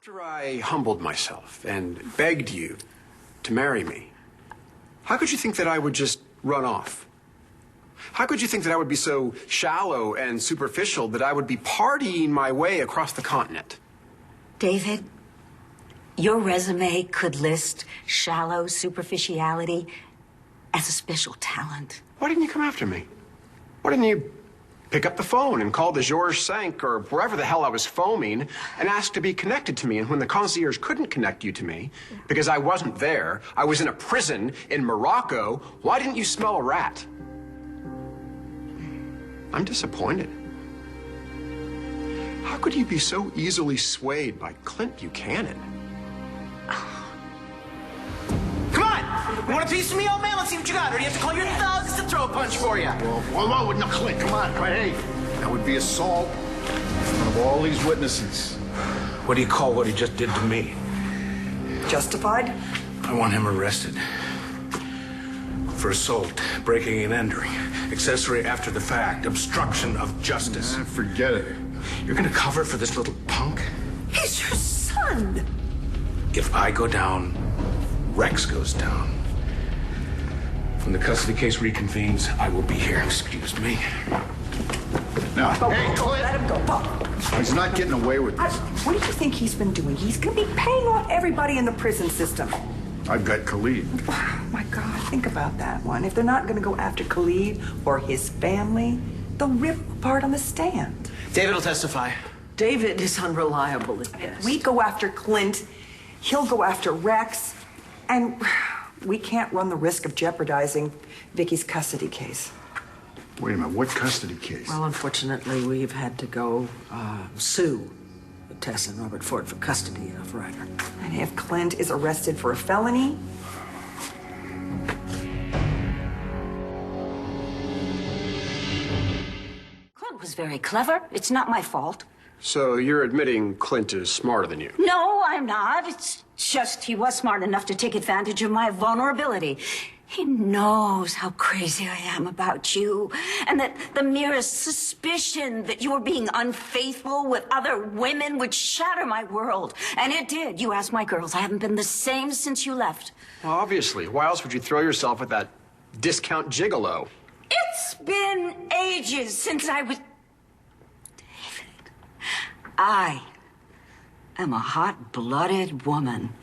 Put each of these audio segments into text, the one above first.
After I humbled myself and begged you to marry me, how could you think that I would just run off? How could you think that I would be so shallow and superficial that I would be partying my way across the continent? David, your resume could list shallow superficiality as a special talent. Why didn't you come after me? Why didn't you pick up the phone and call the Georges Cinq or wherever the hell I was foaming and ask to be connected to me? And when the concierge couldn't connect you to me because I wasn't there, I was in a prison in Morocco, why didn't you smell a rat? I'm disappointed. How could you be so easily swayed by Clint Buchanan? Come on! You want a piece of me, old man? Let's see what you got. Or do you have to call your thugs to throw a punch for you? Whoa, no, Clint, come on. Hey, that would be assault in front of all these witnesses. What do you call what he just did to me? Justified? I want him arrested. For assault, breaking and entering, accessory after the fact, obstruction of justice. Forget it. You're gonna cover for this little punk? He's your son! If I go down, Rex goes down. When the custody case reconvenes, I will be here. Excuse me. Now, Hey, Clint! Let him go, Paul. He's not getting away with this. What do you think he's been doing? He's gonna be paying off everybody in the prison system. I've got Khalid. Oh, my God, think about that one. If they're not gonna go after Khalid or his family, they'll rip him apart on the stand. David will testify. David is unreliable at best. We go after Clint, he'll go after Rex, and we can't run the risk of jeopardizing Viki's custody case. Wait a minute, what custody case? Well, unfortunately, we've had to go sue Tess and Robert Ford for custody of Ryder. And if Clint is arrested for a felony, Clint was very clever. It's not my fault. So you're admitting Clint is smarter than you? No, I'm not. It's just he was smart enough to take advantage of my vulnerability. He knows how crazy I am about you, and that the merest suspicion that you were being unfaithful with other women would shatter my world. And it did. You ask my girls. I haven't been the same since you left. Well, obviously. Why else would you throw yourself at that discount gigolo? It's been ages since I was... David, I am a hot-blooded woman,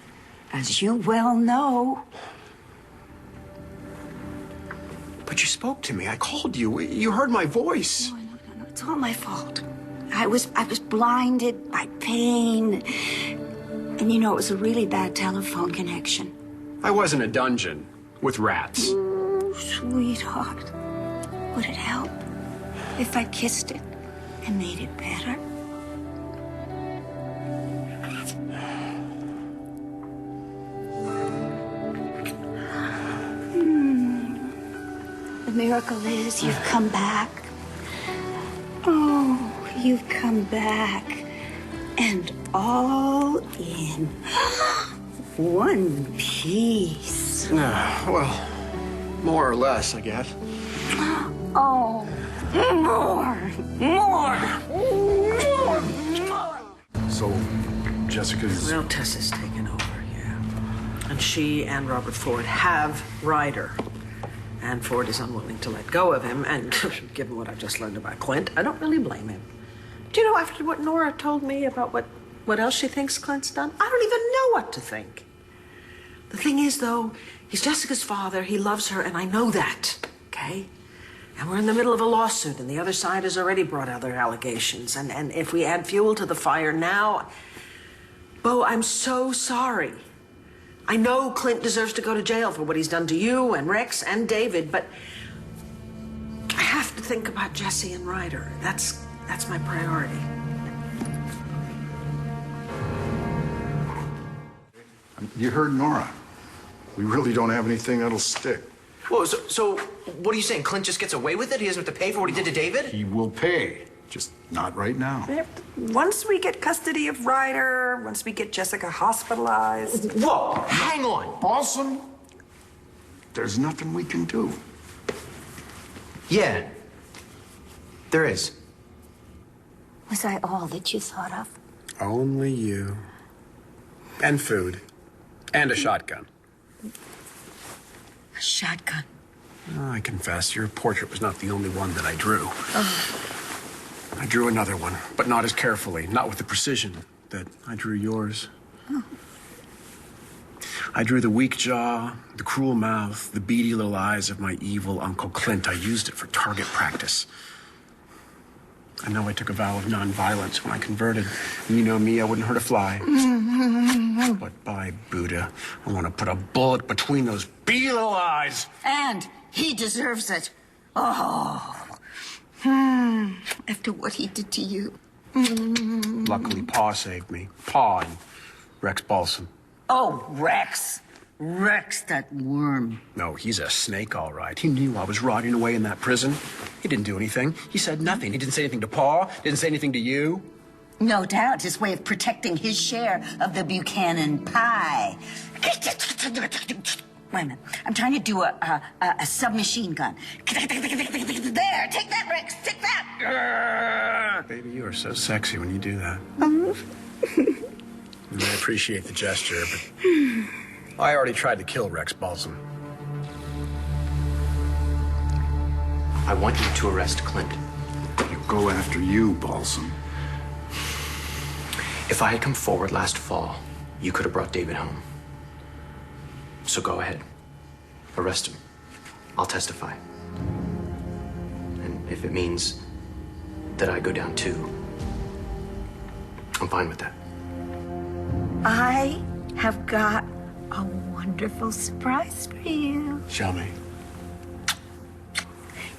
as you well know. But you spoke to me. I called you. You heard my voice. No. It's all my fault. I was blinded by pain. And you know, it was a really bad telephone connection. I was in a dungeon with rats. Oh, sweetheart. Would it help if I kissed it and made it better? The miracle is you've come back. Oh, you've come back. And all in one piece. Well, more or less, I guess. Oh, more. So, Jessica's... Well, Tess has taken over, yeah. And she and Robert Ford have Ryder. And Ford is unwilling to let go of him. And given what I've just learned about Clint, I don't really blame him. Do you know, after what Nora told me about what else she thinks Clint's done, I don't even know what to think. The thing is, though, he's Jessica's father. He loves her, and I know that, okay? And we're in the middle of a lawsuit, and the other side has already brought other allegations. And if we add fuel to the fire now... Bo, I'm so sorry. I know Clint deserves to go to jail for what he's done to you and Rex and David, but I have to think about Jesse and Ryder. That's my priority. You heard Nora. We really don't have anything that'll stick. Whoa, so what are you saying? Clint just gets away with it? He doesn't have to pay for what he did to David? He will pay, just not right now. once we get custody of Ryder, once we get Jessica hospitalized... Whoa, hang on. Awesome. There's nothing we can do. Yeah, there is. Was I all that you thought of? Only you. And food. And a shotgun. A shotgun. Oh, I confess, your portrait was not the only one that I drew. I drew another one, but not as carefully, not with the precision that I drew yours. I drew the weak jaw, the cruel mouth, the beady little eyes of my evil Uncle Clint. I used it for target practice. I know I took a vow of nonviolence when I converted. And you know me, I wouldn't hurt a fly. But by Buddha, I want to put a bullet between those beady little eyes. And he deserves it. Oh. After what he did to you. Luckily, Pa saved me. Pa and Rex Balsam. Oh, Rex. Rex, that worm. No, he's a snake, all right. He knew I was rotting away in that prison. He didn't do anything. He said nothing. He didn't say anything to Pa. Didn't say anything to you. No doubt, his way of protecting his share of the Buchanan pie. Wait a minute. I'm trying to do a submachine gun. There, take that, Rex. Take that. Baby, you are so sexy when you do that. I appreciate the gesture, but I already tried to kill Rex Balsam. I want you to arrest Clint. You go after you, Balsam. If I had come forward last fall, you could have brought David home. So go ahead. Arrest him. I'll testify. And if it means that I go down too, I'm fine with that. I have got a wonderful surprise for you. Show me.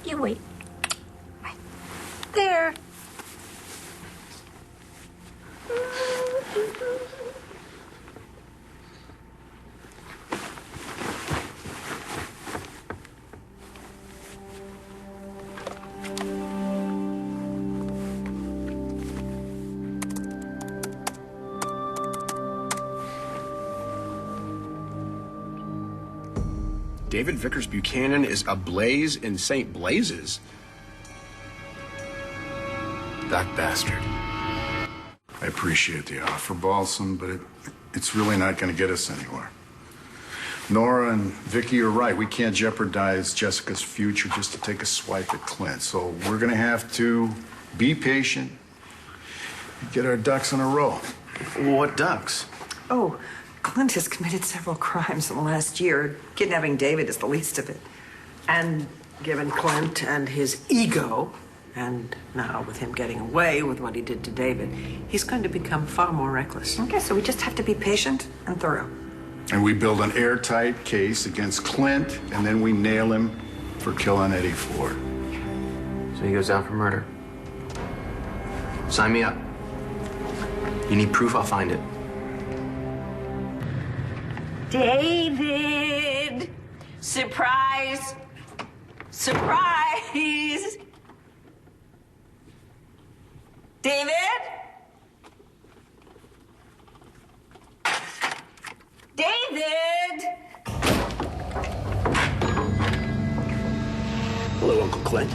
You wait. Right there. David Vickers Buchanan is ablaze in St. Blazes. That bastard. I appreciate the offer, Balsam, but it's really not going to get us anywhere. Nora and Viki are right. We can't jeopardize Jessica's future just to take a swipe at Clint. So we're going to have to be patient and get our ducks in a row. What ducks? Oh, Clint has committed several crimes in the last year. Kidnapping David is the least of it. And given Clint and his ego, and now with him getting away with what he did to David, he's going to become far more reckless. Okay, so we just have to be patient and thorough. And we build an airtight case against Clint, and then we nail him for killing Eddie Ford. So he goes down for murder. Sign me up. You need proof, I'll find it. David! Surprise! Surprise! David? David! Hello, Uncle Clint.